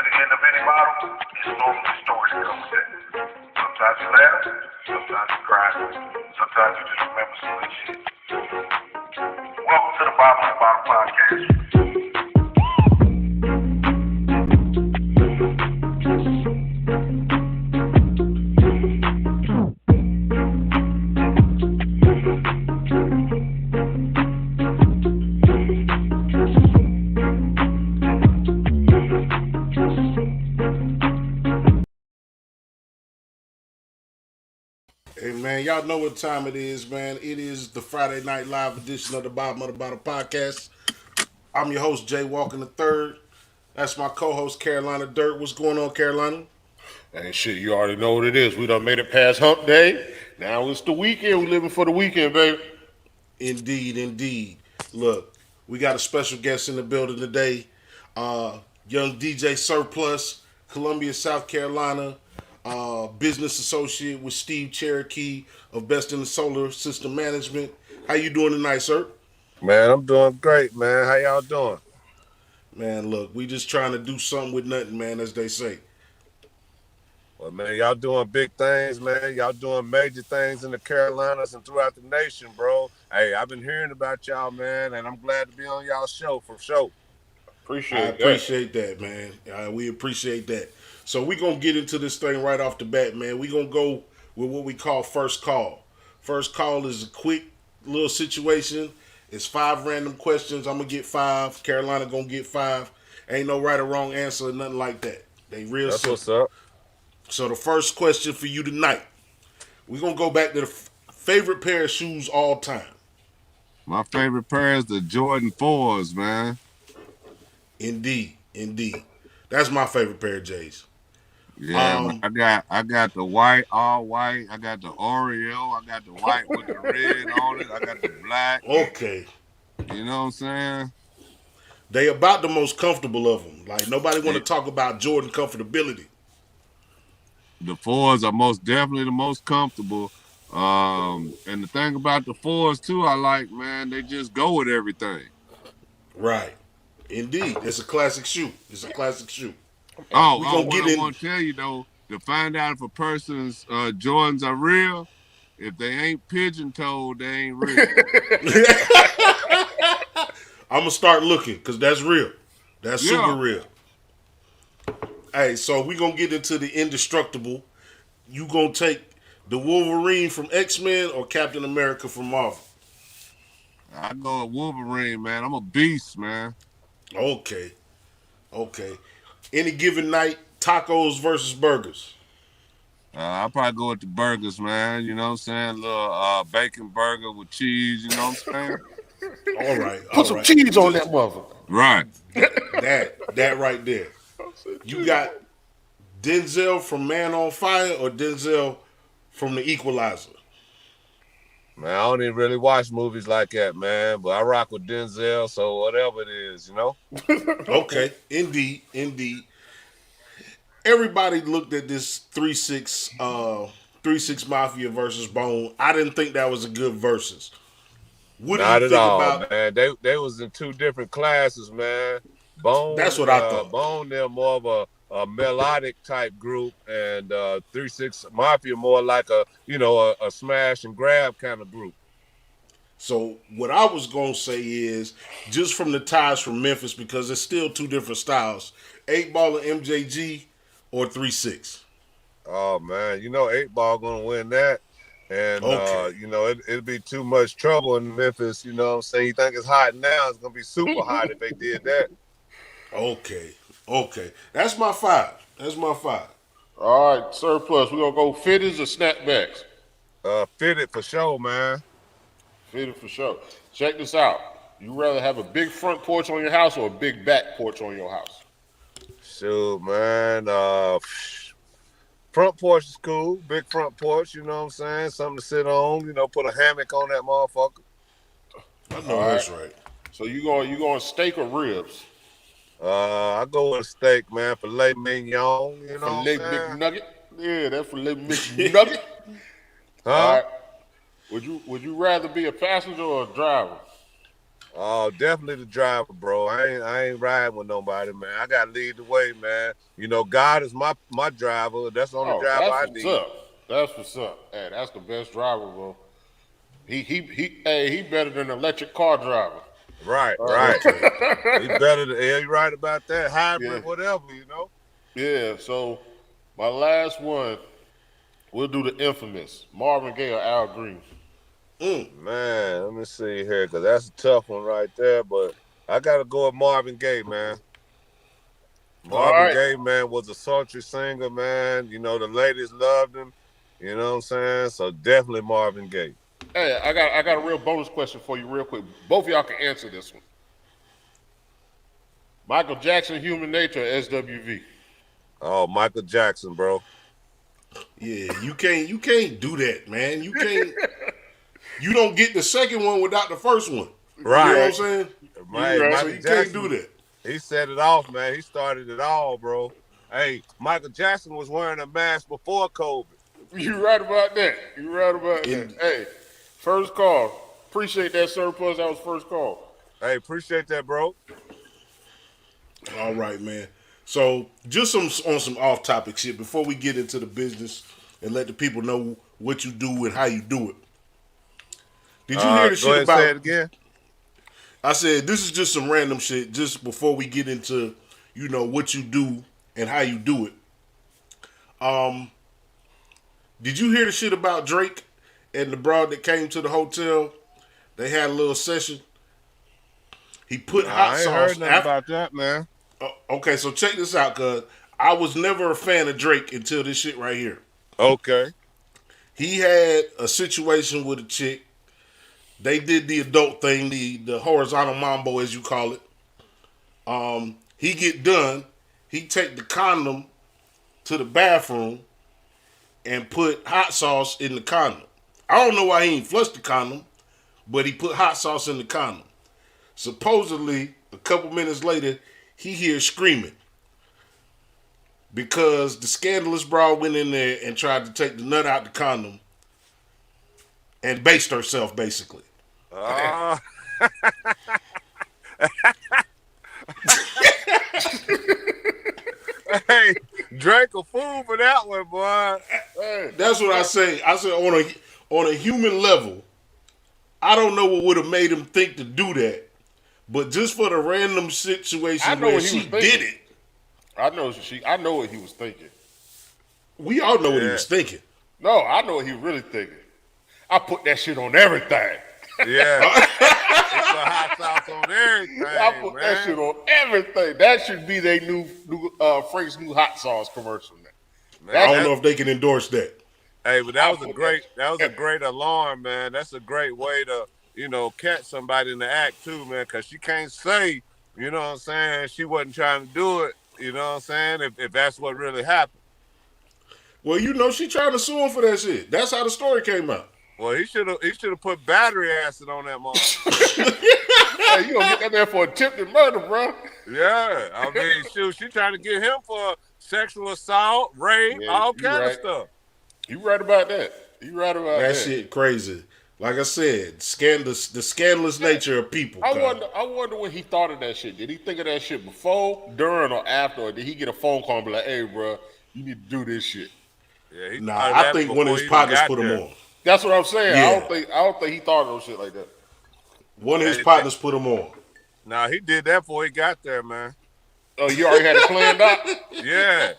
the end of any bottle, it's normally a story that comes with that. Sometimes you laugh, sometimes you cry, sometimes you just remember some good shit. Welcome to the Bar BOTB podcast. Hey man, y'all know what time it is, man. It is the Friday Night Live edition of the Bar BOTB podcast. I'm your host, Jay Walker III. That's my co-host, Carolina Dirt. What's going on, Carolina? And shit, you already know what it is. We done made it past hump day. Now it's the weekend. We living for the weekend, baby. Indeed, indeed. Look, we got a special guest in the building today. Young DJ Surplus, Columbia, South Carolina. Business associate with Steve Cherokee of Best in the Solar System Management. How you doing tonight, sir? Man, I'm doing great, man. How y'all doing? Man, look, we just trying to do something with nothing, man, as they say. Well, man, y'all doing big things, man. Y'all doing major things in the Carolinas and throughout the nation, bro. Hey, I've been hearing about y'all, man, and I'm glad to be on y'all show for sure. I appreciate that, man. We appreciate that. So we're going to get into this thing right off the bat, man. We're going to go with what we call first call. First call is a quick little situation. It's 5 random questions. I'm going to get 5. Carolina going to get 5. Ain't no right or wrong answer or nothing like that. They real That's simple. what's up. So the first question for you tonight, we're going to go back to the favorite pair of shoes all time. My favorite pair is the Jordan 4s, man. Indeed, indeed. That's my favorite pair of J's. Yeah, I got the white, all white. I got the Oreo. I got the white with the red on it. I got the black. Okay. You know what I'm saying? They about the most comfortable of them. Like, nobody want to talk about Jordan comfortability. The 4s are most definitely the most comfortable. And the thing about the 4s too, I like, man, they just go with everything. Right. Indeed. It's a classic shoe. It's a classic shoe. What I want to tell you though, to find out if a person's Jordans are real, if they ain't pigeon-toed, they ain't real. I'm going to start looking because that's real. That's super real. Hey, so we going to get into the indestructible. You going to take the Wolverine from X-Men or Captain America from Marvel? I go with Wolverine, man. I'm a beast, man. Okay. Any given night, tacos versus burgers? I'll probably go with the burgers, man. You know what I'm saying? A little bacon burger with cheese, you know what I'm saying? All right. Put some cheese on that motherfucker. Right. That right there. You got Denzel from Man on Fire or Denzel from The Equalizer? Man, I don't even really watch movies like that, man. But I rock with Denzel, so whatever it is, you know? Okay. Indeed. Everybody looked at this 3-6 Mafia versus Bone. I didn't think that was a good versus. What Not do you at think all, about? Man. They was in two different classes, man. Bone. That's what I thought. Bone, they're more of a melodic type group, and 3-6 Mafia more like a smash and grab kind of group. So what I was gonna say is just from the ties from Memphis because it's still two different styles. 8 Ball and MJG or 3-6. Oh man, 8 Ball gonna win that. And it'd be too much trouble in Memphis, you know what I'm saying? You think it's hot now, it's gonna be super hot if they did that. Okay. That's my 5. All right, Surplus. We're going to go fitteds or snapbacks? Fitted for sure, man. Fitted for sure. Check this out. You rather have a big front porch on your house or a big back porch on your house? Shoot, man. Front porch is cool. Big front porch, you know what I'm saying? Something to sit on, put a hammock on that motherfucker. I know that's right. So you going steak or ribs? I go with a steak, man. Filet mignon, you know Filet what I'm saying? McNugget? Yeah, that filet McNugget. Huh? All right. Would you rather be a passenger or a driver? Oh, definitely the driver, bro. I ain't riding with nobody, man. I gotta lead the way, man. You know, God is my driver. That's the only Oh, driver that's I what's need. up. That's what's up. Hey, that's the best driver, bro. He better than an electric car driver. Right, All right. Okay. He better than he right about that. Yeah, Hybrid, whatever, you know. yeah. So my last one, we'll do the infamous Marvin Gaye or Al Green. Man, let me see here, cause that's a tough one right there. But I gotta go with Marvin Gaye, man. All Marvin right. Gaye, man, was a sultry singer, man. You know, the ladies loved him. You know what I'm saying? So definitely Marvin Gaye. Hey, I got a real bonus question for you, real quick. Both of y'all can answer this one. Michael Jackson, Human Nature, or SWV. Oh, Michael Jackson, bro. Yeah, you can't do that, man. You don't get the second one without the first one. You know Right. what I'm saying? You Right. right. So Michael you can't do Jackson, that. he set it off, man. He started it all, bro. Hey, Michael Jackson was wearing a mask before COVID. You right about that. You right about that. And Hey, first call. Appreciate that surplus. That was first call. Hey, appreciate that, bro. all right, man. So just some off topic shit before we get into the business and let the people know what you do and how you do it. Did you hear the Go shit ahead and say it about? again. I said this is just some random shit. Just before we get into what you do and how you do it. Did you hear the shit about Drake and the broad that came to the hotel? They had a little session. He put hot I ain't heard sauce nothing after. about that, man. Okay, so check this out, cuz I was never a fan of Drake until this shit right here. Okay. He had a situation with a chick. They did the adult thing, the horizontal mambo as you call it. He get done. He take the condom to the bathroom and put hot sauce in the condom. I don't know why he ain't flushed the condom, but he put hot sauce in the condom. Supposedly, a couple minutes later, he hears screaming because the scandalous broad went in there and tried to take the nut out the condom and based herself, basically. Uh, hey, Drake a fool for that one, boy. Hey, That's what I say. I said on a human level, I don't know what would have made him think to do that, but just for the random I situation know where what he she was thinking. did it, I know what he was thinking. we all know what he Yeah. was thinking. No, I know what he really thinking. I put that shit on everything. Yeah. He put hot sauce on I everything, put that shit man. on everything. That should be their new Frank's new hot sauce commercial. I Man, don't That know that if they can endorse that. hey, but I put that. that was a great alarm, man. That's a great way to, catch somebody in the act too, man, because she can't say, you know what I'm saying, she wasn't trying to do it, you know what I'm saying, if that's what really happened. Well, she trying to sue him for that shit. That's how the story came out. Well, he should have put battery acid on that motherfucker. Hey, you gonna get that man for attempted murder, bro? Yeah, I mean, shoot, she trying to get him for sexual assault, rape, Yeah, all you kind of right. stuff. You right about that. You right about That that. shit crazy. Like I said, the scandalous nature of people. I Kyle. wonder. I wonder when he thought of that shit. Did he think of that shit before, during, or after? Or did he get a phone call and be like, "Hey, bro, you need to do this shit"? Yeah, he Nah, thought of I that think one of before his he even partners got put him there. on. That's what I'm saying. I Yeah, don't think. I don't think he thought of no shit like that. one of his Hey, partners put him on. nah, he did that before he got there, man. Oh, you already had it planned out. Yeah,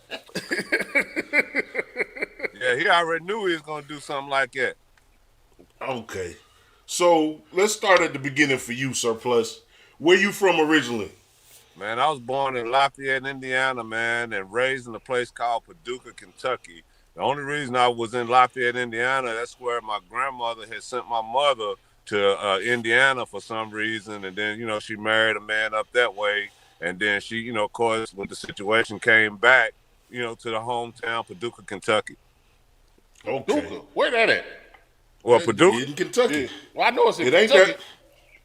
yeah, he already knew he was gonna do something like that. Okay, so let's start at the beginning for you, Surplus. Where you from originally? Man, I was born in Lafayette, Indiana, man, and raised in a place called Paducah, Kentucky. The only reason I was in Lafayette, Indiana, that's where my grandmother had sent my mother to Indiana for some reason, and then she married a man up that way, and then she, of course, when the situation came back, to the hometown, Paducah, Kentucky. Okay, Duka, where that at? Well, Paducah, in Kentucky. Yeah. Well, I know it's in It ain't Kentucky. that.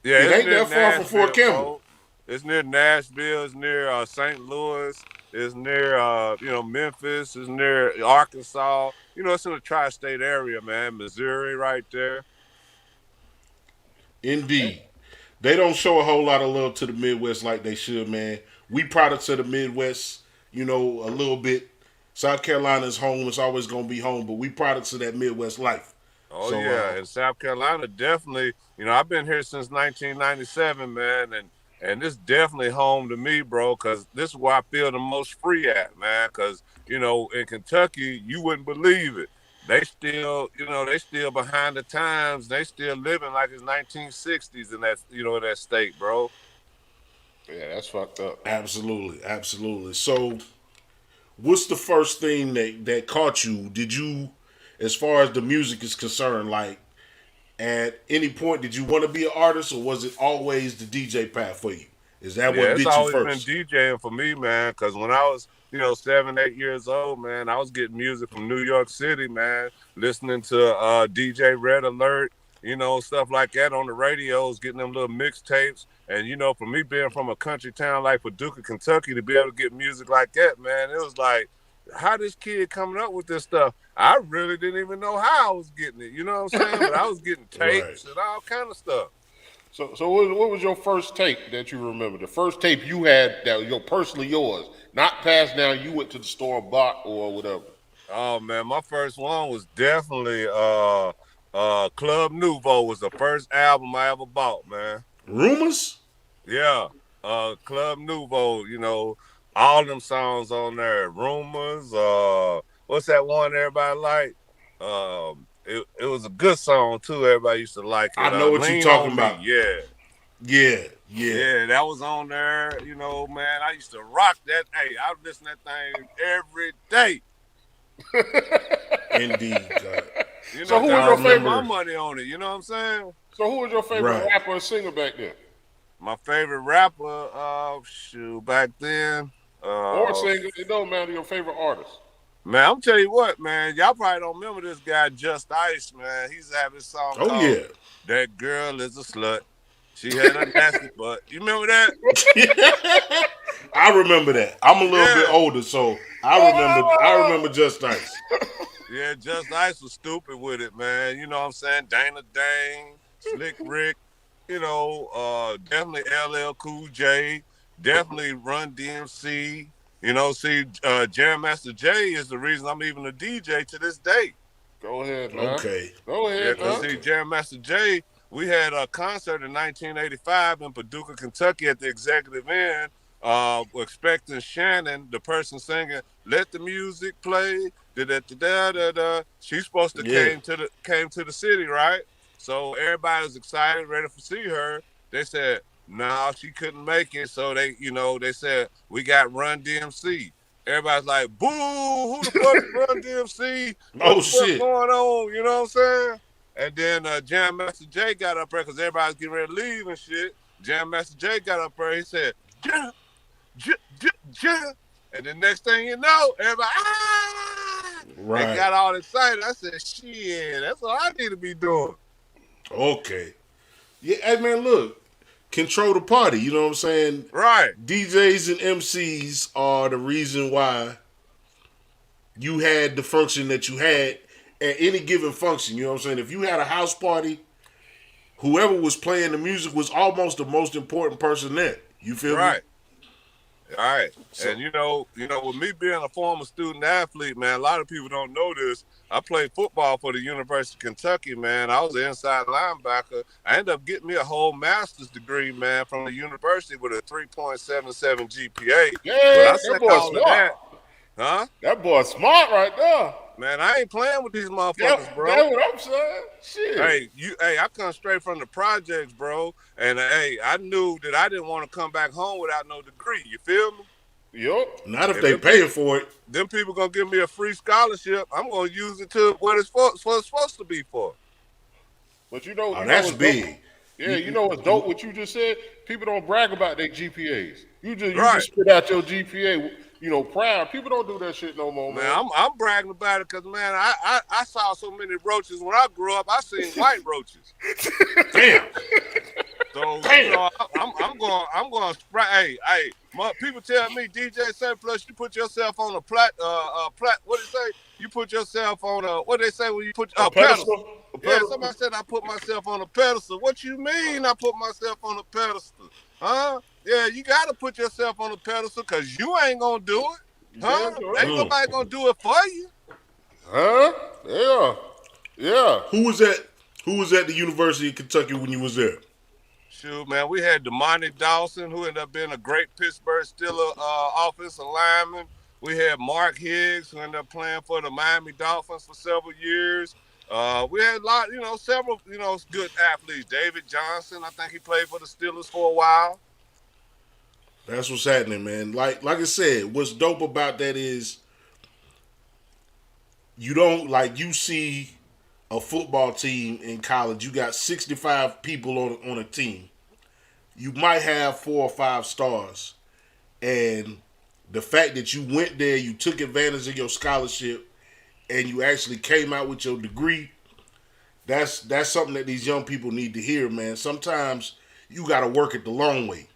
yeah, It it's ain't near that far from Fort Nashville, Campbell. bro. It's near Nashville. It's near St. Louis. It's near Memphis. It's near Arkansas. It's in the tri-state area, man. Missouri, right there. Indeed. They don't show a whole lot of love to the Midwest like they should, man. We products of the Midwest, you know, a little bit. South Carolina's home. It's always going to be home, but we products of that Midwest life. Oh, So, yeah. And South Carolina definitely, you know, I've been here since 1997, man. And this definitely home to me, bro, because this is where I feel the most free at, man. Because, you know, in Kentucky, you wouldn't believe it. They still, you know, they still behind the times. They still living like it's 1960s in that, you know, in that state, bro. Yeah, that's fucked up. absolutely, absolutely. So, what's the first thing that caught you? Did you, as far as the music is concerned, like at any point, did you want to be an artist, or was it always the DJ path for you? Is that what Yeah, it's bit you always been first? DJing for me, man. Because when I was, you know, 7, 8 years old, man, I was getting music from New York City, man. Listening to DJ Red Alert, you know, stuff like that on the radios, getting them little mixtapes. And you know, for me being from a country town like Paducah, Kentucky, to be able to get music like that, man, it was like, how this kid coming up with this stuff? I really didn't even know how I was getting it. You know what I'm saying? But I was getting tapes and all kind of stuff. So what was your first tape that you remember? The first tape you had that was personally yours, not passed down. You went to the store and bought or whatever. Oh man, my first one was definitely Club Nouveau was the first album I ever bought, man. Rumors? Yeah. Club Nouveau, you know, all them songs on there. Rumors, what's that one everybody like? It was a good song too. Everybody used to like it. I know what you're talking about. Yeah, Yeah. that was on there. You know, man, I used to rock that. Hey, I would listen to that thing every day. Indeed. You know, So who was I your spent favorite? my money on it. You know what I'm saying? So who was your favorite Right. rapper or singer back then? My favorite rapper, back then. Or singer? It don't matter. Your favorite artist. Man, I'm tell you what, man. Y'all probably don't remember this guy, Just Ice, man. He's having a song called "That Girl Is a Slut." She had a nasty butt. You remember that? I remember that. I'm a little bit older, so I remember Just Ice. Yeah, Just Ice was stupid with it, man. You know what I'm saying? Dana Dane, Slick Rick, you know, definitely LL Cool J, definitely Run DMC. You know, see, Jam Master Jay is the reason I'm even a DJ to this day. Go ahead, man. Okay. Go ahead, Yeah, because see, Jam Master Jay, we had a concert in 1985 in Paducah, Kentucky at the Executive Inn, expecting Shannon, the person singing, "Let the Music Play," da-da-da-da-da-da. She's supposed to came to the city, right? So everybody was excited, ready to see her. They said, no, she couldn't make it. So they said, we got Run DMC. Everybody's like, boo, who the fuck is Run DMC? What the fuck going on? You know what I'm saying? And then Jam Master Jay got up there because everybody's getting ready to leave and shit. Jam Master Jay got up there. He said, Jam. And the next thing you know, everybody, Right. They got all excited. I said, shit, that's what I need to be doing. Okay. Yeah, hey man, look. Control the party, you know what I'm saying? Right. DJs and MCs are the reason why you had the function that you had at any given function, you know what I'm saying? If you had a house party, whoever was playing the music was almost the most important person there. You feel me? All right. So, and you know, with me being a former student athlete, man, a lot of people don't know this. I played football for the University of Kentucky, man. I was an inside linebacker. I ended up getting me a whole master's degree, man, from the university with a 3.77 GPA. Yeah, but I that boy smart. Huh? That boy smart right there. Man, I ain't playing with these motherfuckers, bro. That's what I'm saying. Shit. Hey, I come straight from the projects, bro. And hey, I knew that I didn't want to come back home without no degree. You feel me? Yup. Not if they paying for it. Them people gonna give me a free scholarship. I'm gonna use it to what it's supposed to be for. But you know, that's big. Dope. Yeah, you know what's dope? What you just said. People don't brag about their GPAs. You just spit out your GPA. You know, proud. People don't do that shit no more, man. I'm bragging about it because, man, I saw so many roaches when I grew up. I seen white roaches. Damn. So you know, I'm going. Hey, people tell me DJ 7 Plus, you put yourself on a what do they say? You put yourself on a what they say when you put a pedestal. pedestal. Somebody said I put myself on a pedestal. What you mean I put myself on a pedestal? Huh? Yeah, you got to put yourself on a pedestal because you ain't going to do it. Huh? Ain't nobody going to do it for you. Huh? Yeah. Yeah. Who was at the University of Kentucky when you was there? Shoot, man, we had Damani Dawson, who ended up being a great Pittsburgh Steelers offensive lineman. We had Mark Higgs, who ended up playing for the Miami Dolphins for several years. We had a lot, several, good athletes. David Johnson, I think he played for the Steelers for a while. That's what's happening, man. Like I said, what's dope about that is you don't you see a football team in college. You got 65 people on a team. You might have 4 or 5 stars, and the fact that you went there, you took advantage of your scholarship, and you actually came out with your degree. That's something that these young people need to hear, man. Sometimes you got to work it the long way.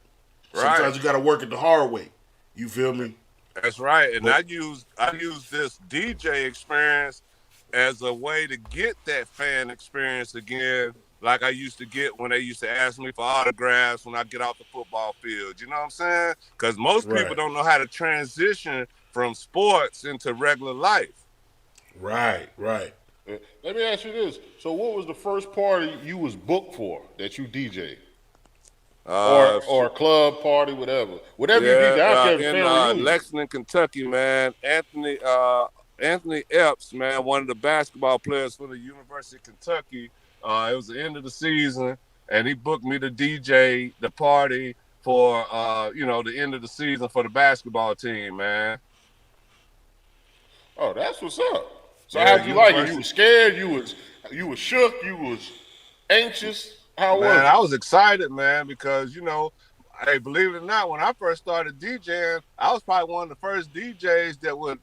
Right. Sometimes you got to work it the hard way. You feel me? That's right. And I use this DJ experience as a way to get that fan experience again, like I used to get when they used to ask me for autographs when I get off the football field. You know what I'm saying? Because most people don't know how to transition from sports into regular life. Right. Let me ask you this. So what was the first party you was booked for that you DJ'd? Or a club party, whatever you DJ. I don't care. In Lexington, Kentucky, man, Anthony Epps, man, one of the basketball players for the University of Kentucky. It was the end of the season, and he booked me to DJ the party for the end of the season for the basketball team, man. Oh, that's what's up. So how'd you like it? You was scared? You was shook? You was anxious? How was it? I was excited, man, because, hey, believe it or not, when I first started DJing, I was probably one of the first DJs that would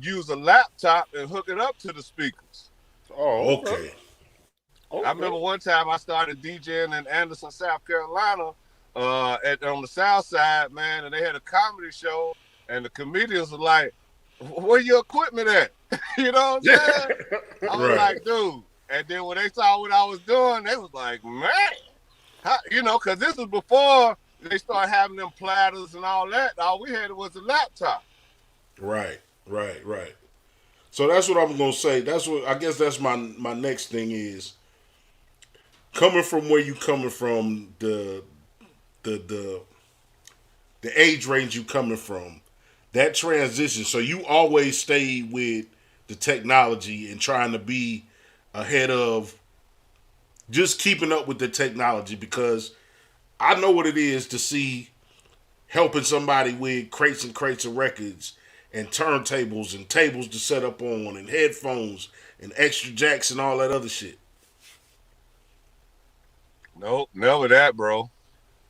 use a laptop and hook it up to the speakers. Oh, okay. I remember one time I started DJing in Anderson, South Carolina, on the South Side, man, and they had a comedy show, and the comedians were like, "Where your equipment at?" You know what I'm saying? I was like, dude. And then when they saw what I was doing, they was like, man, because this was before they started having them platters and all that. All we had was a laptop. Right. So that's what I'm gonna say. I guess that's my next thing is coming from where you coming from, the age range you coming from, that transition. So you always stay with the technology and trying to be ahead of just keeping up with the technology, because I know what it is to see helping somebody with crates and crates of records and turntables and tables to set up on and headphones and extra jacks and all that other shit. Nope, never that, bro.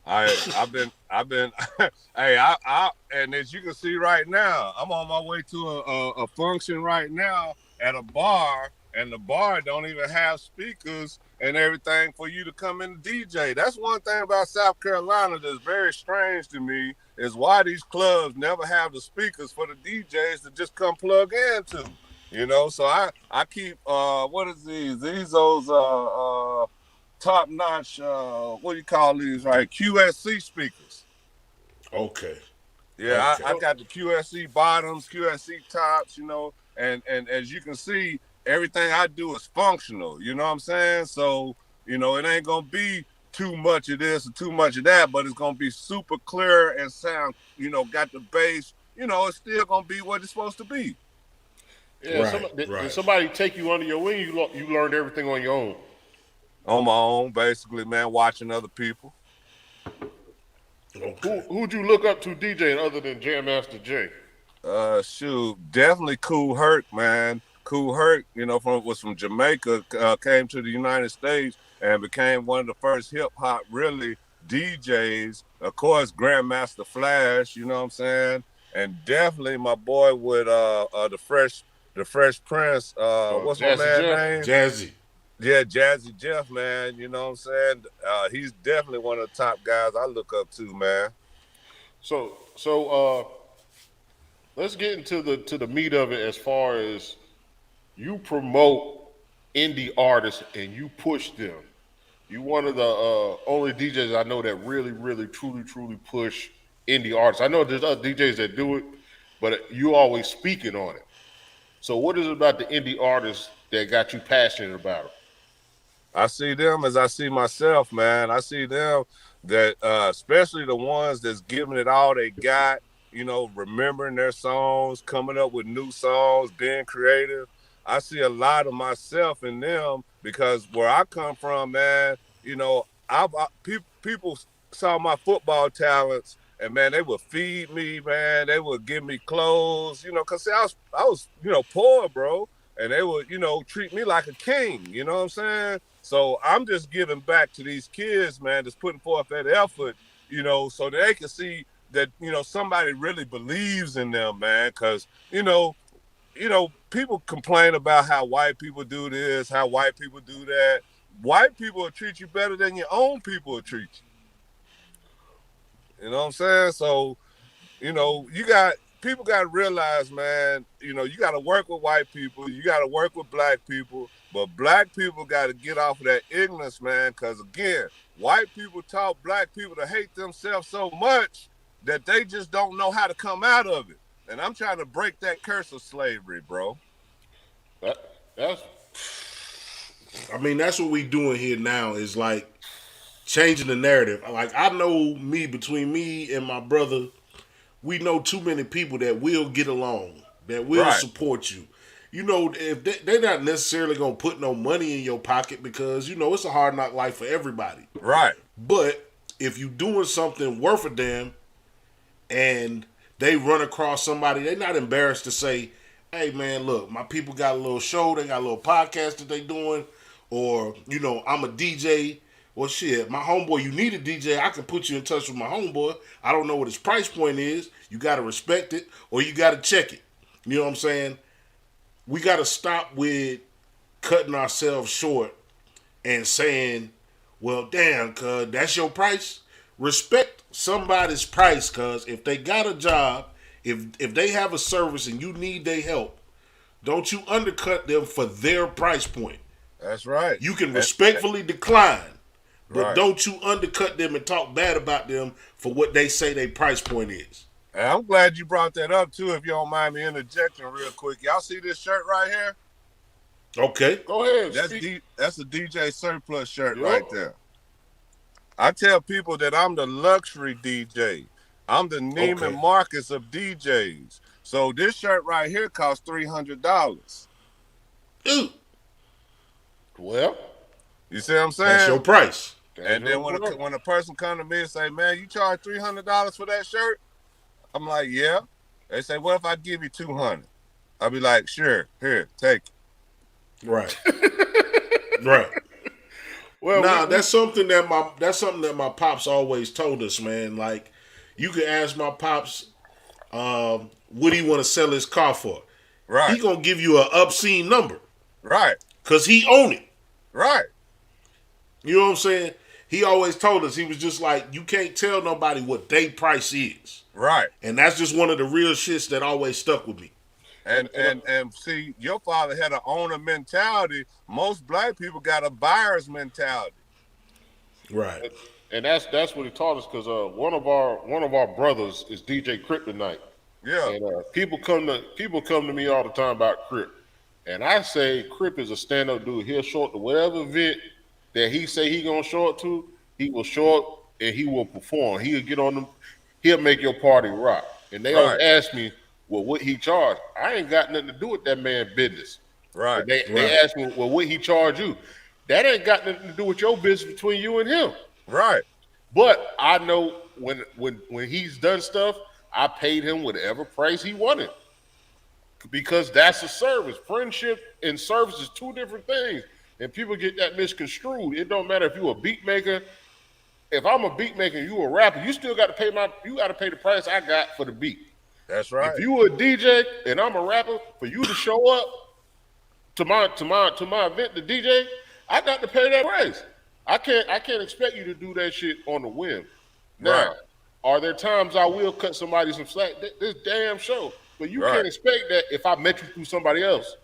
I've been and as you can see right now, I'm on my way to a function right now at a bar, and the bar don't even have speakers and everything for you to come in and DJ. That's one thing about South Carolina that's very strange to me, is why these clubs never have the speakers for the DJs to just come plug into. So I keep what is these? Those top notch what do you call these, right? QSC speakers. Okay. Yeah, okay. I got the QSC bottoms, QSC tops, and as you can see, everything I do is functional, you know what I'm saying? So, it ain't gonna be too much of this or too much of that, but it's gonna be super clear and sound, got the bass, it's still gonna be what it's supposed to be. Yeah, did somebody take you under your wing? You learned everything on your own? On my own, basically, man, watching other people. Okay. Who'd you look up to DJing other than Jam Master Jay? Shoot, definitely Kool Herc, man. Kool Herc, was from Jamaica, came to the United States and became one of the first hip hop really DJs. Of course, Grandmaster Flash, you know what I'm saying? And definitely my boy with the Fresh Prince. What's my man's name? Jazzy. Yeah, Jazzy Jeff, man. You know what I'm saying? He's definitely one of the top guys I look up to, man. So let's get into the meat of it, as far as you promote indie artists and you push them. You one of the only DJs I know that really, really, truly, truly push indie artists. I know there's other DJs that do it, but you always speaking on it. So what is it about the indie artists that got you passionate about them? I see them as I see myself, man. I see them that, especially the ones that's giving it all they got, remembering their songs, coming up with new songs, being creative. I see a lot of myself in them because where I come from, man, people saw my football talents and, man, they would feed me, man. They would give me clothes, because I was, poor, bro. And they would, treat me like a king, you know what I'm saying? So I'm just giving back to these kids, man, that's putting forth that effort, so they can see that, somebody really believes in them, man. Because, people complain about how white people do this, how white people do that. White people will treat you better than your own people will treat you. You know what I'm saying? So, people got to realize, man, you got to work with white people. You got to work with black people. But black people got to get off of that ignorance, man, because, again, white people taught black people to hate themselves so much that they just don't know how to come out of it. And I'm trying to break that curse of slavery, bro. That's what we doing here now is, like, changing the narrative. Like, I know between me and my brother, we know too many people that will get along, that will support you. If they're not necessarily going to put no money in your pocket because, it's a hard knock life for everybody. Right. But if you doing something worth a damn and they run across somebody, they're not embarrassed to say, hey, man, look, my people got a little show, they got a little podcast that they doing, or, I'm a DJ. Well, shit, my homeboy, you need a DJ, I can put you in touch with my homeboy. I don't know what his price point is. You got to respect it or you got to check it. You know what I'm saying? We got to stop with cutting ourselves short and saying, well, damn, cuz, that's your price. Respect somebody's price, cuz if they got a job, if they have a service and you need their help, don't you undercut them for their price point. That's right. You can respectfully decline, but don't you undercut them and talk bad about them for what they say their price point is. And I'm glad you brought that up, too, if you don't mind me interjecting real quick. Y'all see this shirt right here? Okay. Go ahead. That's a DJ Surplus shirt right there. I tell people that I'm the luxury DJ. I'm the Neiman Marcus of DJs. So this shirt right here costs $300. Ooh. Well, you see what I'm saying? That's your price. And then when a person come to me and say, man, you charge $300 for that shirt? I'm like, yeah. They say, what if I give you $200? I'll be like, sure, here, take it. Right. Right. Well, that's something that my pops always told us, man. Like, you can ask my pops, what do you want to sell his car for? Right. He gonna give you an obscene number. Right. Cause he own it. Right. You know what I'm saying? He always told us, he was just like, you can't tell nobody what they price is. Right. And that's just one of the real shits that always stuck with me. And see, your father had an owner mentality. Most black people got a buyer's mentality. Right. And that's what he taught us, because one of our brothers is DJ Kryptonite. Yeah. And people come to me all the time about Crip. And I say Crip is a stand-up dude. He'll show up to whatever event that he say he gonna show up to, he will show up and he will perform. He'll get on them, he'll make your party rock. And they always ask me, well, what he charge? I ain't got nothing to do with that man's business. Right. They ask me, well, what he charge you? That ain't got nothing to do with your business between you and him. Right. But I know when he's done stuff, I paid him whatever price he wanted. Because that's a service. Friendship and service is two different things. And people get that misconstrued. It don't matter if you're a beat maker. If I'm a beat maker and you a rapper, you still got to pay the price I got for the beat. That's right. If you a DJ and I'm a rapper, for you to show up to my event, the DJ, I got to pay that price. I can't expect you to do that shit on the whim. Now, are there times I will cut somebody some slack? This damn show. But you can't expect that if I met you through somebody else.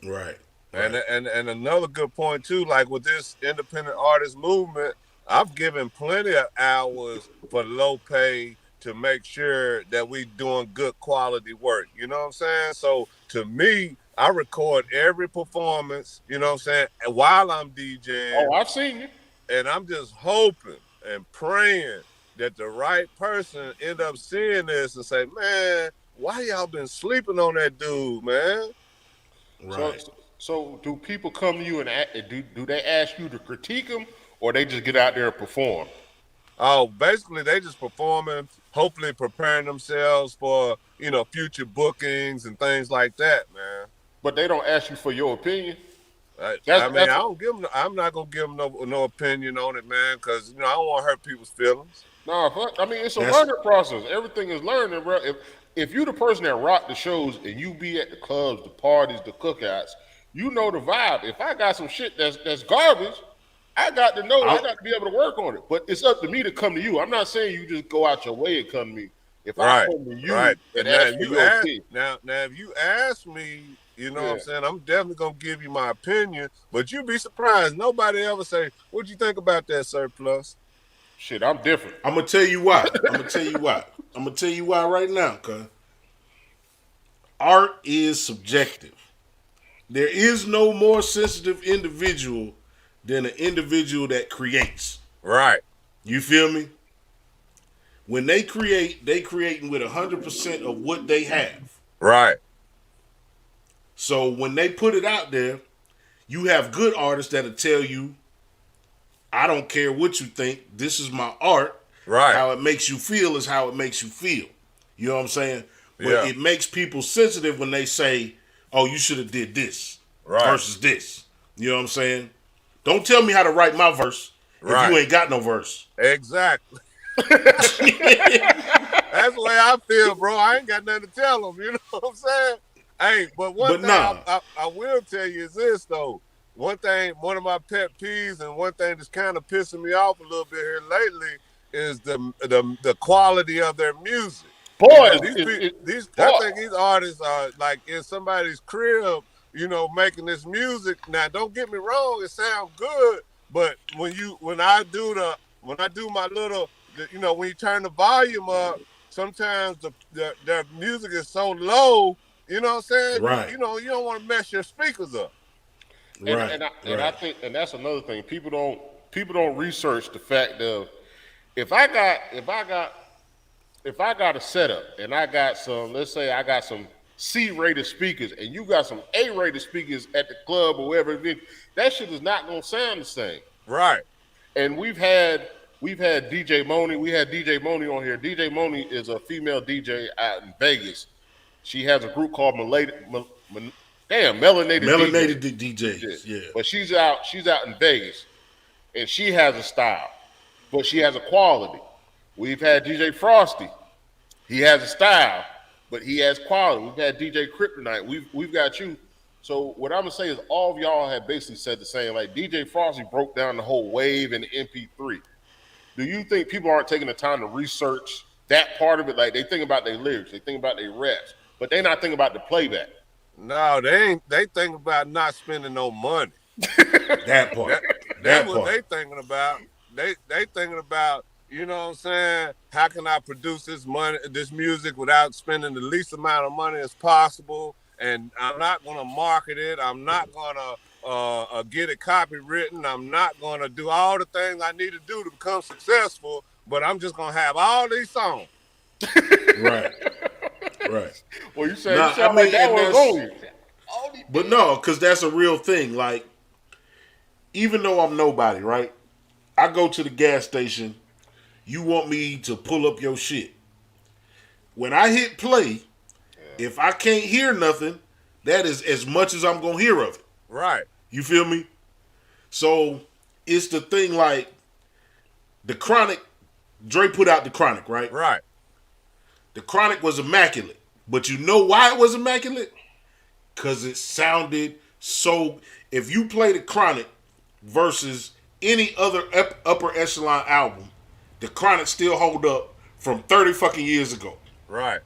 Right. And another good point too, like with this independent artist movement, I've given plenty of hours for low pay to make sure that we doing good quality work. You know what I'm saying? So to me, I record every performance, you know what I'm saying, while I'm DJing. Oh, I've seen you. And I'm just hoping and praying that the right person end up seeing this and say, man, why y'all been sleeping on that dude, man? Right. So do people come to you and do they ask you to critique them, or they just get out there and perform? Oh, basically they just performing, hopefully preparing themselves for, future bookings and things like that, man. But they don't ask you for your opinion. I don't give them. I'm not gonna give them no opinion on it, man, because I don't want to hurt people's feelings. No, I mean it's a learning process. Everything is learning, bro. If you the person that rock the shows and you be at the clubs, the parties, the cookouts, you know the vibe. If I got some shit that's garbage, I got to know. I got to be able to work on it. But it's up to me to come to you. I'm not saying you just go out your way and come to me. If I come to you and ask for your opinion. Now, if you ask me, what I'm saying, I'm definitely gonna give you my opinion. But you'd be surprised. Nobody ever say, "What'd you think about that, Surplus?" Shit, I'm different. I'm gonna tell you why. I'm gonna tell you why right now, cuz art is subjective. There is no more sensitive individual than an individual that creates. Right. You feel me? When they create, they creating with 100% of what they have. Right. So when they put it out there, you have good artists that'll tell you, I don't care what you think, this is my art. Right. How it makes you feel is how it makes you feel. You know what I'm saying? But it makes people sensitive when they say, oh, you should have did this versus this. You know what I'm saying? Don't tell me how to write my verse if you ain't got no verse. Exactly. That's the way I feel, bro. I ain't got nothing to tell them. You know what I'm saying? Hey, but one thing I will tell you is this, though. One of my pet peeves and one thing that's kind of pissing me off a little bit here lately is the quality of their music. Boy, I think these artists are like in somebody's crib, making this music. Now, don't get me wrong, it sounds good, but when I do my little, when you turn the volume up, sometimes their music is so low. You know what I'm saying? Right. You don't want to mess your speakers up. And I think, and that's another thing. People don't research the fact of if I got a setup and I got some, let's say I got some C-rated speakers and you got some A-rated speakers at the club or wherever it is, that shit is not gonna sound the same. Right. And we've had DJ Moni. We had DJ Moni on here. DJ Moni is a female DJ out in Vegas. She has a group called Melanated DJs. Yeah. But she's out in Vegas, and she has a style, but she has a quality. We've had DJ Frosty. He has a style, but he has quality. We've had DJ Kryptonite. We've got you. So what I'm gonna say is all of y'all have basically said the same. Like DJ Frosty broke down the whole wave and the MP3. Do you think people aren't taking the time to research that part of it? Like they think about their lyrics, they think about their raps, but they're not thinking about the playback. No, they ain't. They think about not spending no money. That part. That's what they thinking about. They thinking about, you know what I'm saying? How can I produce this music without spending the least amount of money as possible? And I'm not going to market it. I'm not going to get it copywritten. I'm not going to do all the things I need to do to become successful. But I'm just going to have all these songs. Right. Well, you said like that was on you. But no, because that's a real thing. Like, even though I'm nobody, right? I go to the gas station. You want me to pull up your shit. When I hit play, if I can't hear nothing, that is as much as I'm going to hear of it. Right. You feel me? So, it's the thing like, the Chronic, Dre put out the Chronic, right? Right. The Chronic was immaculate. But you know why it was immaculate? Because it sounded so... If you play the Chronic versus any other upper echelon album, the Chronic still hold up from 30 fucking years ago. Right.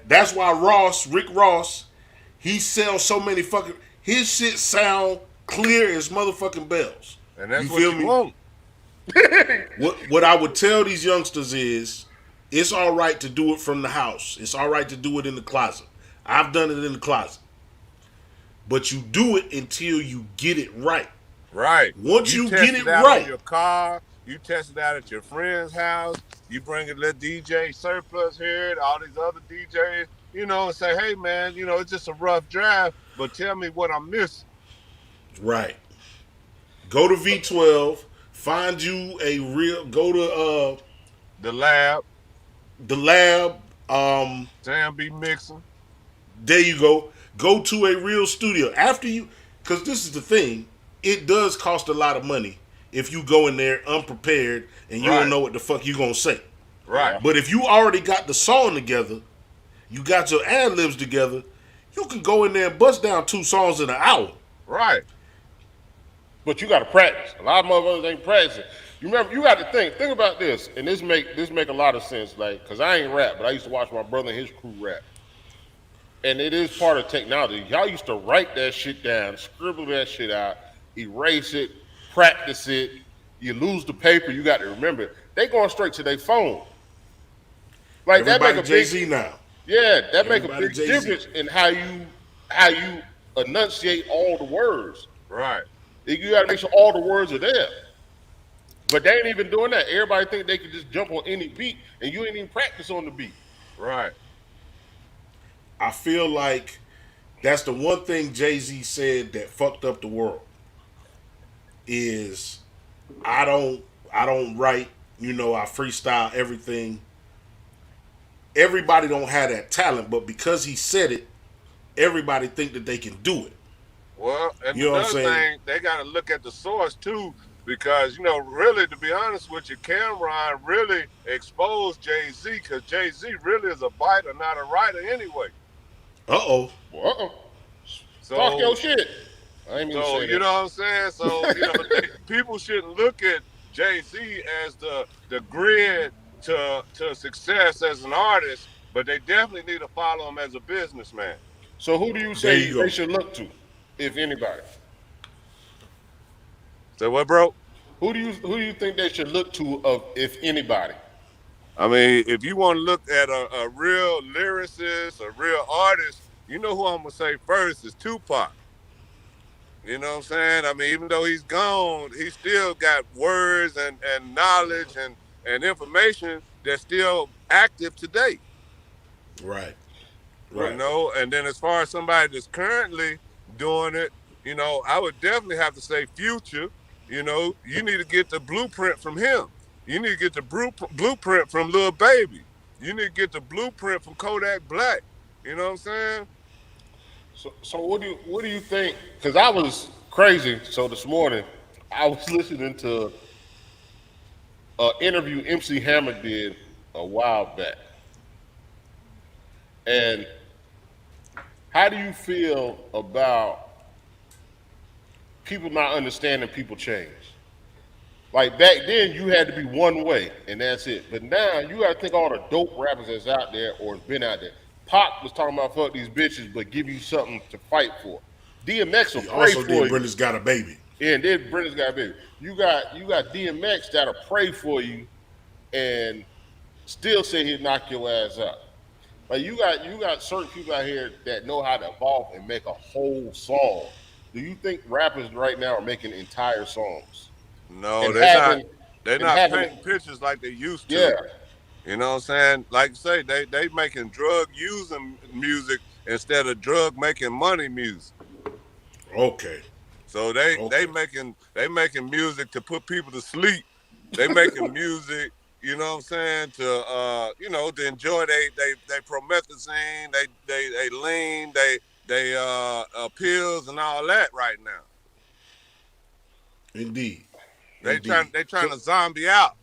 That's why Rick Ross, he sells so many fucking... His shit sound clear as motherfucking bells. And that's You what feel you me? want. What I would tell these youngsters is, it's all right to do it from the house. It's all right to do it in the closet. I've done it in the closet. But you do it until you get it right. Right. Once You you test get it out right, on your car. You test it out at your friend's house. You bring a little DJ Surplus here, all these other DJs, and say, hey, man, it's just a rough drive, but tell me what I'm missing. right. Go to V12, find you a real, go to The lab, the lab, Sam be mixing. there you go. Go to a real studio. After you, because this is the thing, it does cost a lot of money if you go in there unprepared and you don't Right. know what the fuck you gonna say. Right. But if you already got the song together, you got your ad libs together, you can go in there and bust down 2 songs in an hour. Right. But you got to practice. A lot of motherfuckers ain't practicing. You remember, you got to think about this, and this make a lot of sense. Like, cause I ain't rap, but I used to watch my brother and his crew rap, and it is part of technology. Y'all used to write that shit down, scribble that shit out, erase it, practice it. You lose the paper, you got to remember it. They going straight to their phone. Like Everybody that make a Jay-Z big, now. yeah, that make a Everybody big Jay-Z. difference in how you enunciate all the words. Right. You got to make sure all the words are there. But they ain't even doing that. Everybody think they can just jump on any beat, and you ain't even practice on the beat. Right. I feel like that's the one thing Jay-Z said that fucked up the world. Is I don't write, I freestyle everything. Everybody don't have that talent, but because he said it, everybody think that they can do it. Well, and You know what I'm another saying? thing, they got to look at the source too, because really, to be honest with you, Cameron really exposed Jay-Z, because Jay-Z really is a biter, not a writer anyway. Uh-oh. So, Talk your shit. I ain't mean to say that. you know what I'm saying? So, people shouldn't look at Jay-Z as the grid to success as an artist, but they definitely need to follow him as a businessman. So who do you There say you go. they should look to, if anybody? So what, bro? Who do you think they should look to, if anybody? I mean, if you want to look at a real lyricist, a real artist, you know who I'm going to say first is Tupac. You know what I'm saying? I mean, even though he's gone, he still got words and knowledge and information that's still active today. Right. And then as far as somebody that's currently doing it, I would definitely have to say Future. You need to get the blueprint from him. You need to get the blueprint from Lil Baby. You need to get the blueprint from Kodak Black. You know what I'm saying? So what do you think? Because I was crazy. So this morning I was listening to an interview MC Hammer did a while back. And how do you feel about people not understanding people change? Like back then, you had to be one way, and that's it. But now, you got to think all the dope rappers that's out there or has been out there. Pac was talking about fuck these bitches, but give you something to fight for. DMX will He pray also for did you. Brenda's Got a Baby. Yeah, and then Brenda's Got a Baby. You got DMX that'll pray for you and still say he'll knock your ass out. Like you got certain people out here that know how to evolve and make a whole song. Do you think rappers right now are making entire songs? No, And they're not painting pictures like they used to. Yeah. You know what I'm saying? Like you say, they making drug using music instead of drug making money music. Okay. So they making music to put people to sleep. They making music, you know what I'm saying, to to enjoy they promethazine, they lean, they pills and all that right now. Indeed. They trying to zombie out.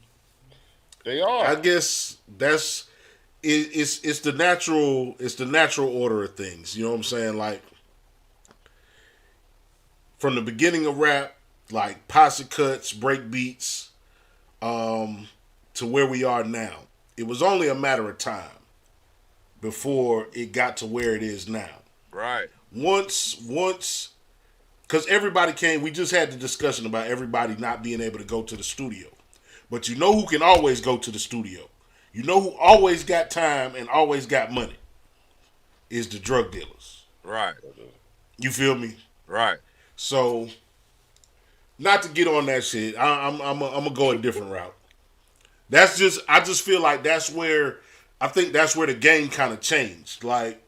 They are. I guess it's the natural order of things. You know what I'm saying? Like from the beginning of rap, like posse cuts, break beats, to where we are now. It was only a matter of time before it got to where it is now. Right. Once because everybody came. We just had the discussion about everybody not being able to go to the studio. But you know who can always go to the studio? You know who always got time and always got money? Is the drug dealers. Right. You feel me? Right. So, not to get on that shit, I'm gonna go a different route. I just feel like I think that's where the game kind of changed. Like,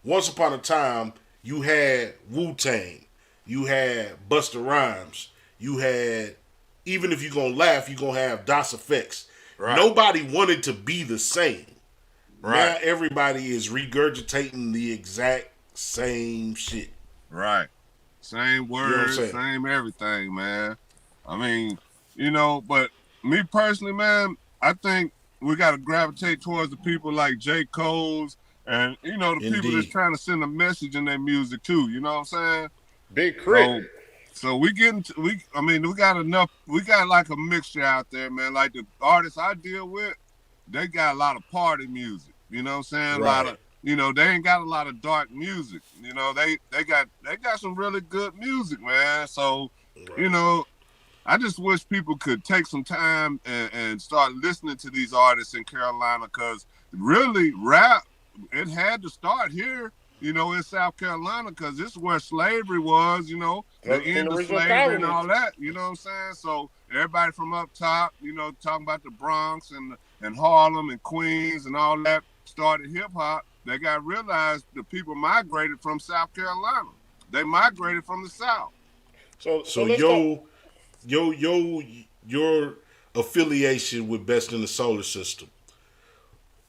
once upon a time, you had Wu-Tang, you had Busta Rhymes, you had, even if you're gonna laugh, you're gonna have Das Effects. Right. Nobody wanted to be the same. Right. Now everybody is regurgitating the exact same shit. Right. Same words, same everything, man. I mean, but me personally, man, I think we got to gravitate towards the people like J. Cole's and, the people that's trying to send a message in their music too. You know what I'm saying? Big Crit. So we got enough. We got like a mixture out there, man. Like the artists I deal with, they got a lot of party music. You know what I'm saying? Right. A lot of, they ain't got a lot of dark music. They got some really good music, man. So, right. I just wish people could take some time and start listening to these artists in Carolina, because really rap, it had to start here, in South Carolina, because this is where slavery was, the end of slavery and all that, you know what I'm saying? So everybody from up top, talking about the Bronx and Harlem and Queens and all that started hip-hop. They got realized the people migrated from South Carolina. They migrated from the South. So your affiliation with Best in the Solar System.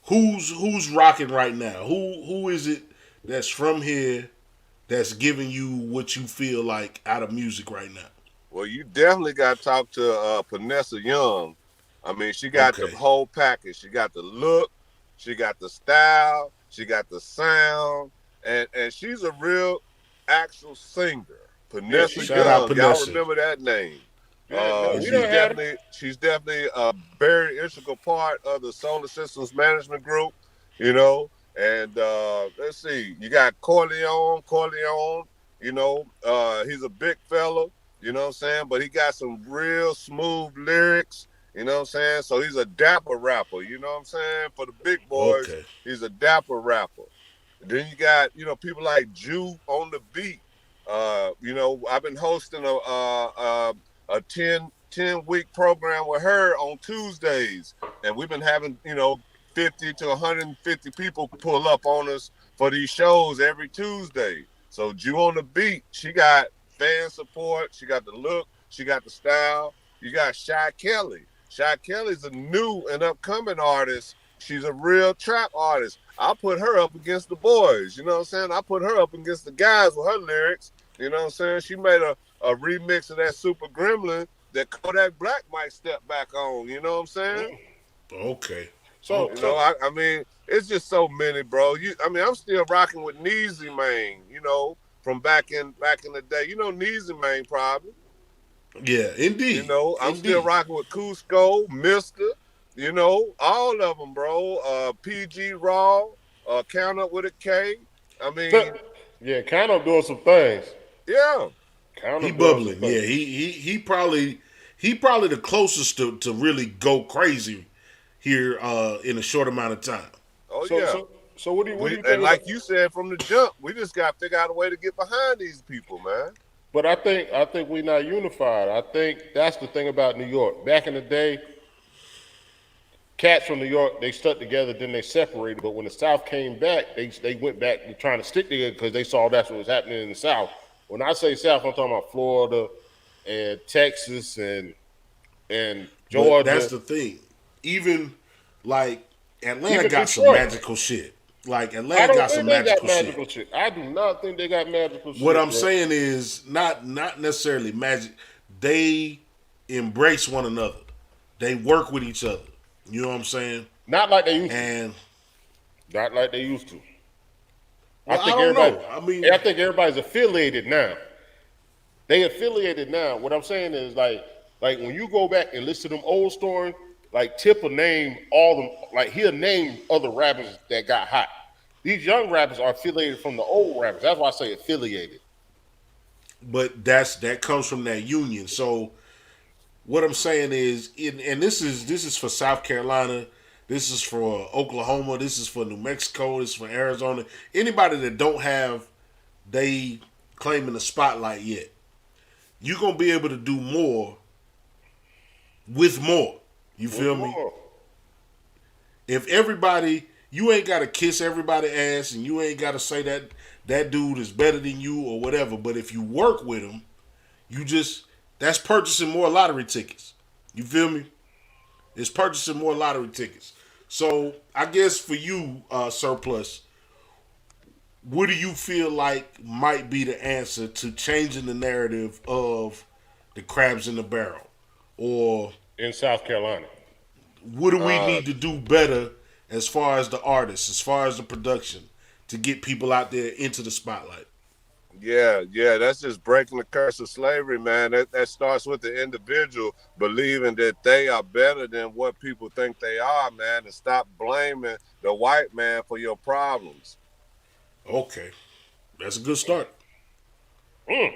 Who's rocking right now? Who is it that's from here that's giving you what you feel like out of music right now? Well, you definitely got to talk to Vanessa Young. I mean, she got the whole package. She got the look, she got the style, she got the sound, and she's a real actual singer. Vanessa Young, y'all remember that name? She's definitely a very integral part of the Solar Systems Management Group, And let's see, you got Corleone. He's a big fella, you know what I'm saying? But he got some real smooth lyrics, you know what I'm saying? So he's a dapper rapper, you know what I'm saying? For the big boys, he's a dapper rapper. Then you got, people like Jew on the beat. I've been hosting a 10-week program with her on Tuesdays, and we've been having 50 to 150 people pull up on us for these shows every Tuesday. So Jew on the beat, she got fan support, she got the look, she got the style. You got Shy Kelly. Shy Kelly's a new and upcoming artist. She's a real trap artist. I'll put her up against the boys, you know what I'm saying? I put her up against the guys with her lyrics, you know what I'm saying? She made a remix of that Super Gremlin that Kodak Black might step back on, you know what I'm saying? Okay. So, I mean, it's just so many, bro. I'm still rocking with Neezy Mane, from back in the day. Neezy Mane probably. Yeah, indeed. I'm still rocking with Cusco, Mister, all of them, bro. PG Raw, Count Up with a K. I mean, Count Up doing some things. Yeah, he bubbling. Yeah, he probably the closest to really go crazy here in a short amount of time. Oh, So what do you think? And like you said from the jump, we just got to figure out a way to get behind these people, man. But I think we're not unified. I think that's the thing about New York. Back in the day, cats from New York, they stuck together, then they separated. But when the South came back, they went back to trying to stick together because they saw that's what was happening in the South. When I say South, I'm talking about Florida and Texas and Georgia. But that's the thing. Even like Atlanta got some magical shit. Like Atlanta got some magical shit. I do not think they got magical shit. What I'm saying is not necessarily magic. They embrace one another. They work with each other. You know what I'm saying? Not like they used to. Not like they used to. Well, I don't know. I think everybody's affiliated now. They affiliated now. What I'm saying is like when you go back and listen to them old stories, like Tip will name all them, like he'll name other rappers that got hot. These young rappers are affiliated from the old rappers. That's why I say affiliated. but that comes from that union. So what I'm saying is, and this is for South Carolina, this is for Oklahoma, this is for New Mexico, this is for Arizona. Anybody that don't have they claiming the spotlight yet, you're gonna be able to do more with more. You feel me? If everybody, you ain't gotta kiss everybody ass, and you ain't gotta say that dude is better than you or whatever. But if you work with him, you just that's purchasing more lottery tickets. You feel me? It's purchasing more lottery tickets. So I guess for you, Surplus, what do you feel like might be the answer to changing the narrative of the crabs in the barrel? Or in South Carolina. what do we need to do better as far as the artists, as far as the production, to get people out there into the spotlight? Yeah, that's just breaking the curse of slavery, man. That starts with the individual believing that they are better than what people think they are, man, and stop blaming the white man for your problems. Okay, that's a good start. You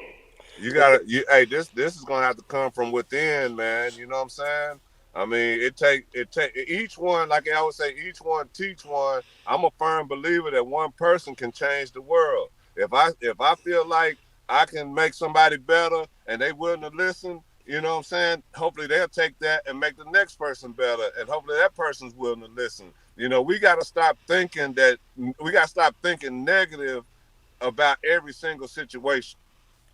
gotta, hey, this is gonna have to come from within, man. You know what I'm saying? I mean, it take each one, like I always say, each one teach one. I'm a firm believer that one person can change the world. If I feel like I can make somebody better and they willing to listen, you know what I'm saying? Hopefully they'll take that and make the next person better, and hopefully that person's willing to listen. You know, we gotta stop thinking negative about every single situation.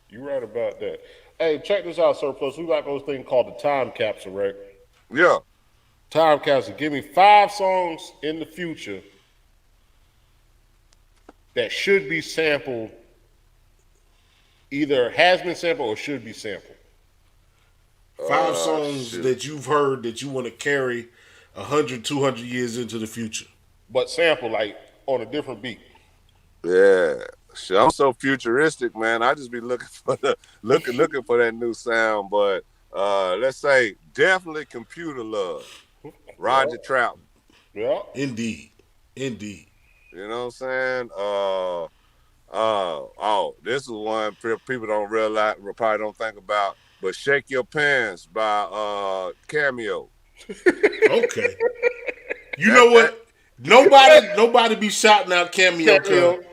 You're right about that. Hey, check this out, Surplus. We got those thing called the time capsule, right? Yeah. Time capsule. Give me 5 songs in the future that should be sampled, either has been sampled or should be sampled. 5 songs that you've heard that you want to carry 100, 200 years into the future. But sample like on a different beat. Yeah. Shit, I'm so futuristic, man. I just be looking for that new sound. But let's say definitely Computer Love. Roger Troutman. Yeah. Indeed. You know what I'm saying? This is one people don't realize, probably don't think about. But Shake Your Pants by Cameo. Okay. You know what? Nobody be shouting out Cameo.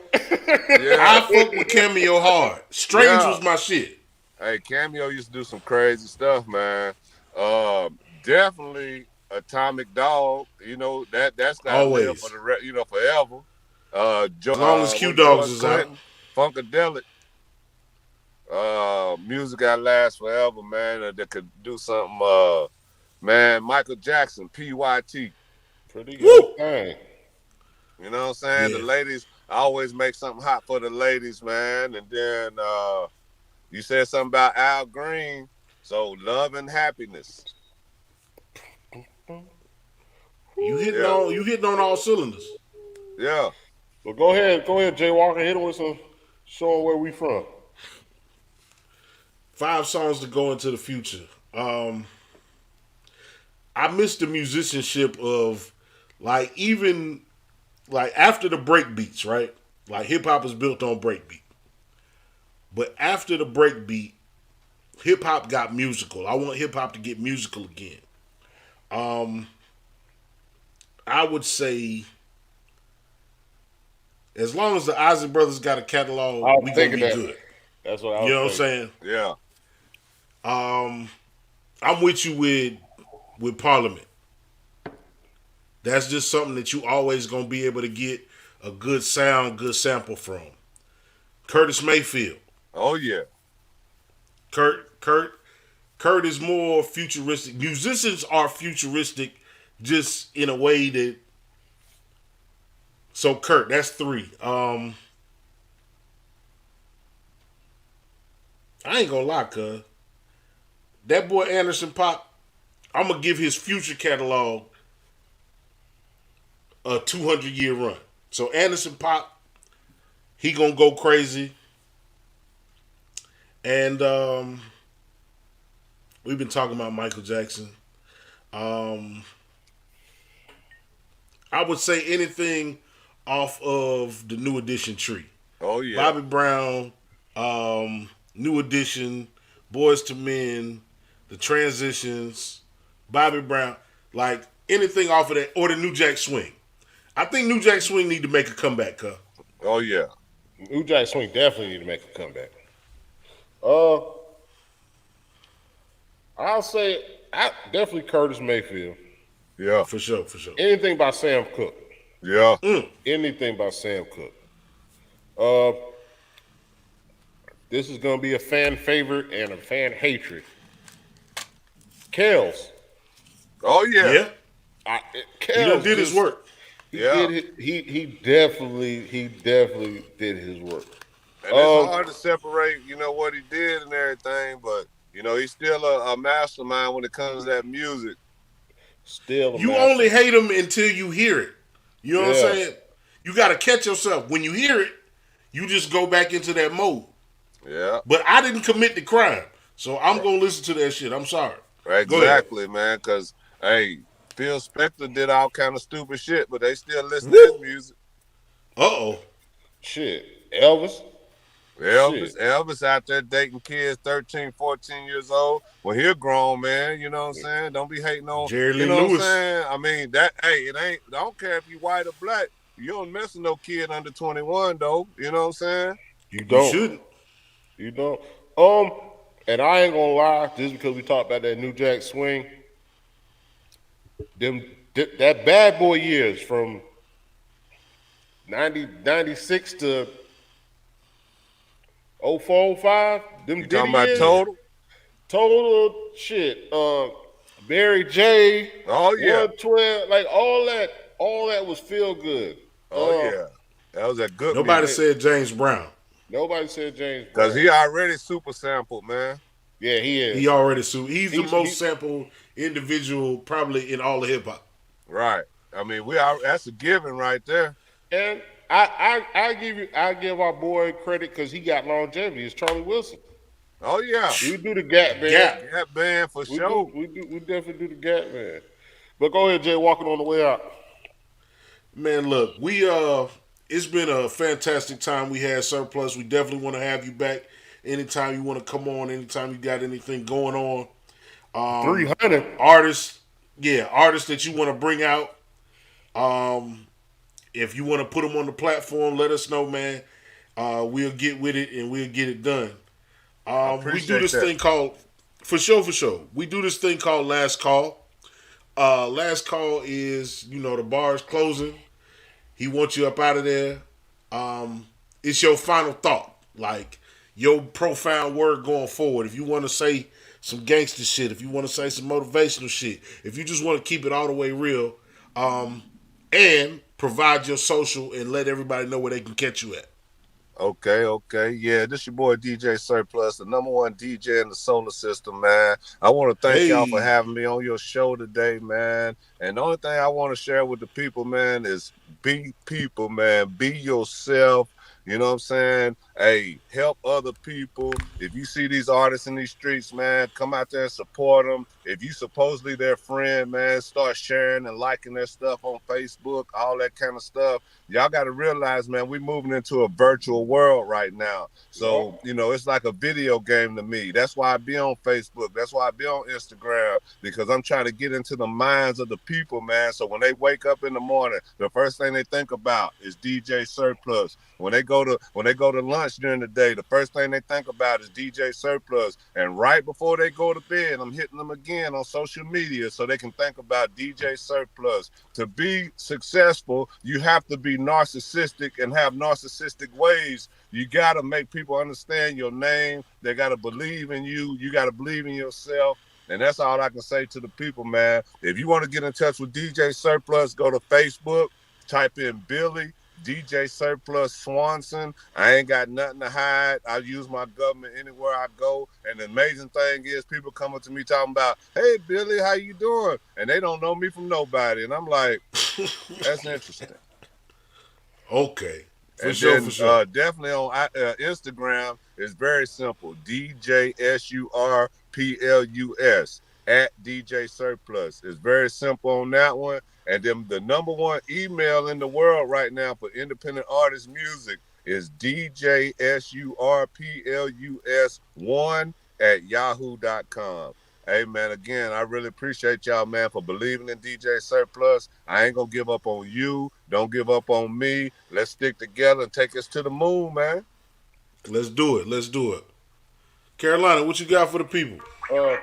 Yeah. I fuck with Cameo hard. Strange was my shit. Hey, Cameo used to do some crazy stuff, man. Definitely Atomic Dog. You know that's got to live for forever. As long as Q Dogs is out. Funkadelic. Music got last forever, man. That could do something. Man, Michael Jackson, PYT. Pretty good thing. You know what I'm saying? Yeah. The ladies, I always make something hot for the ladies, man. And then you said something about Al Green. So Love and Happiness. You hitting on all cylinders. Yeah. Well, go ahead, Jay Walker. Hit him with some showing where we from. 5 songs to go into the future. I miss the musicianship of even after the break beats, right? Like hip hop is built on break beat. But after the break beat, hip hop got musical. I want hip hop to get musical again. I would say as long as the Ozzy Brothers got a catalog, we gonna be good. That's what I was You know what I'm saying? Yeah. I'm with you with Parliament. That's just something that you always gonna be able to get a good sound, good sample from. Curtis Mayfield. Oh yeah. Kurt is more futuristic. Musicians are futuristic, just in a way that. So Kurt, that's 3. I ain't gonna lie, cuz that boy Anderson .Paak, I'm gonna give his future catalog a 200-year run. So Anderson .Paak, he gonna go crazy. And we've been talking about Michael Jackson. I would say anything off of the New Edition tree. Oh yeah. Bobby Brown, New Edition, Boys to Men, the Transitions, Bobby Brown, like anything off of that, or the New Jack Swing. I think New Jack Swing need to make a comeback, cuz. Oh yeah. New Jack Swing definitely need to make a comeback. Uh, I'll say definitely Curtis Mayfield. Yeah. For sure, for sure. Anything by Sam Cooke. Yeah. Anything by Sam Cooke. This is gonna be a fan favorite and a fan hatred. Kels. Oh yeah. Yeah. Kels He done did his work. He Yeah. he definitely did his work. And it's hard to separate, what he did and everything, but he's still a mastermind when it comes to that music. Still, You only hate him until you hear it. You know what I'm saying? You got to catch yourself. When you hear it, you just go back into that mode. Yeah. But I didn't commit the crime, so I'm going to listen to that shit. I'm sorry. Exactly, man, because, hey, Phil Spector did all kind of stupid shit, but they still listen to his music. Uh-oh. Shit. Elvis Elvis out there dating kids 13, 14 years old. Well, he a grown man, you know what I'm saying? Don't be hating on, Jerry Lee you know Lewis. what I'm saying? I mean, it ain't, I don't care if you white or black. You don't mess with no kid under 21, though. You know what I'm saying? You don't. You shouldn't. You don't. And I ain't gonna lie, just because we talked about that New Jack Swing, that bad boy years from 96 to 04, 05, them You talking about years, Total? shit. Mary J. Oh, yeah. 112, like all that was feel good. Oh, yeah. That was a good Nobody music. said James Brown. Nobody said James Brown. Because he already super sampled, man. Yeah, he is. He already sued. He's the most sampled individual probably in all of hip hop. Right. I mean, that's a given right there. And I give our boy credit because he got longevity. It's Charlie Wilson. Oh yeah, We do the Gap Band. Gap Band for sure. We definitely do the Gap Band. But go ahead, Jay. Walking on the way out. Man, look, it's been a fantastic time we had, Surplus. We definitely want to have you back anytime you want to come on, anytime you got anything going on. 300 artists that you want to bring out. If you want to put them on the platform, let us know, man. We'll get with it and we'll get it done. We do this thing called, for sure. We do this thing called Last Call. Last Call is, the bar is closing. He wants you up out of there. It's your final thought. Like, your profound word going forward. If you want to say some gangster shit, if you want to say some motivational shit, if you just want to keep it all the way real, and provide your social and let everybody know where they can catch you at. Okay. Yeah, this your boy DJ Surplus, the #1 DJ in the solar system, man. I want to thank y'all for having me on your show today, man. And the only thing I want to share with the people, man, is be people, man. Be yourself. You know what I'm saying? Hey, help other people. If you see these artists in these streets, man, come out there and support them. If you supposedly their friend, man, start sharing and liking their stuff on Facebook, all that kind of stuff. Y'all got to realize, man, we're moving into a virtual world right now. So, it's like a video game to me. That's why I be on Facebook. That's why I be on Instagram, because I'm trying to get into the minds of the people, man. So when they wake up in the morning, the first thing they think about is DJ Surplus. When they go to lunch during the day, the first thing they think about is DJ Surplus. And right before they go to bed, I'm hitting them again on social media so they can think about DJ Surplus. To be successful, you have to be narcissistic and have narcissistic ways. You got to make people understand your name. They got to believe in you. You got to believe in yourself. And that's all I can say to the people, man. If you want to get in touch with DJ Surplus, go to Facebook, type in Billy, DJ Surplus Swanson. I ain't got nothing to hide. I use my government anywhere I go. And the amazing thing is people come up to me talking about, hey, Billy, how you doing? And they don't know me from nobody. And I'm like, that's interesting. Okay. For sure. Definitely on Instagram, it's very simple. DJSURPLUS at DJ Surplus. It's very simple on that one. And then the #1 email in the world right now for independent artist music is DJSURPLUS1 @yahoo.com. Hey man, again, I really appreciate y'all, man, for believing in DJ Surplus. I ain't gonna give up on you. Don't give up on me. Let's stick together and take us to the moon, man. Let's do it. Let's do it. Carolina, what you got for the people?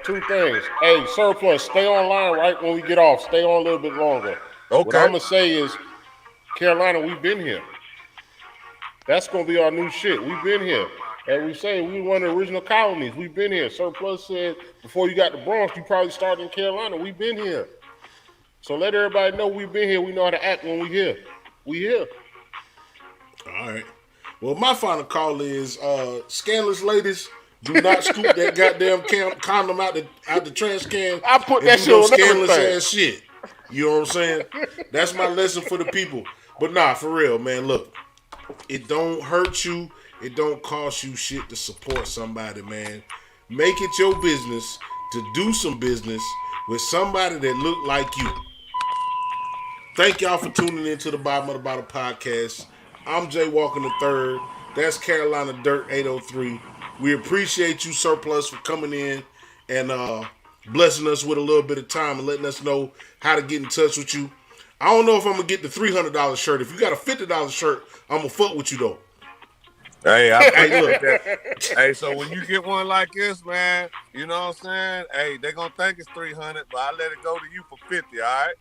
Two things. Hey, Surplus, stay online right when we get off. Stay on a little bit longer. Okay. What I'm gonna say is, Carolina, we've been here. That's gonna be our new shit. We've been here. And we say we one of the original colonies. We've been here. Surplus said before you got the Bronx, you probably started in Carolina. We've been here. So let everybody know we've been here. We know how to act when we here. We here. All right. Well, my final call is scandalous ladies. Do not scoop that goddamn condom out the trash can. I put that shit on scandalous everything. ass shit. You know what I'm saying? That's my lesson for the people. But nah, for real, man. Look, it don't hurt you. It don't cost you shit to support somebody, man. Make it your business to do some business with somebody that look like you. Thank y'all for tuning in to the Bottom of the Bottle podcast. I'm Jay Walker III. That's Carolina Dirt 803. We appreciate you, Surplus, for coming in and blessing us with a little bit of time and letting us know how to get in touch with you. I don't know if I'm going to get the $300 shirt. If you got a $50 shirt, I'm going to fuck with you, though. Hey, look. Hey, so when you get one like this, man, you know what I'm saying? Hey, they're going to think it's 300, but I let it go to you for 50, all right?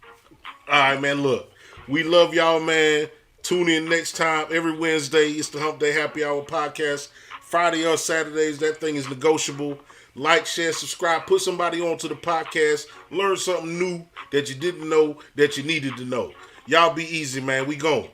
All right, man, look. We love y'all, man. Tune in next time. Every Wednesday, it's the Hump Day Happy Hour podcast. Friday or Saturdays, that thing is negotiable. Like, share, subscribe. Put somebody onto the podcast. Learn something new that you didn't know that you needed to know. Y'all be easy, man. We gone.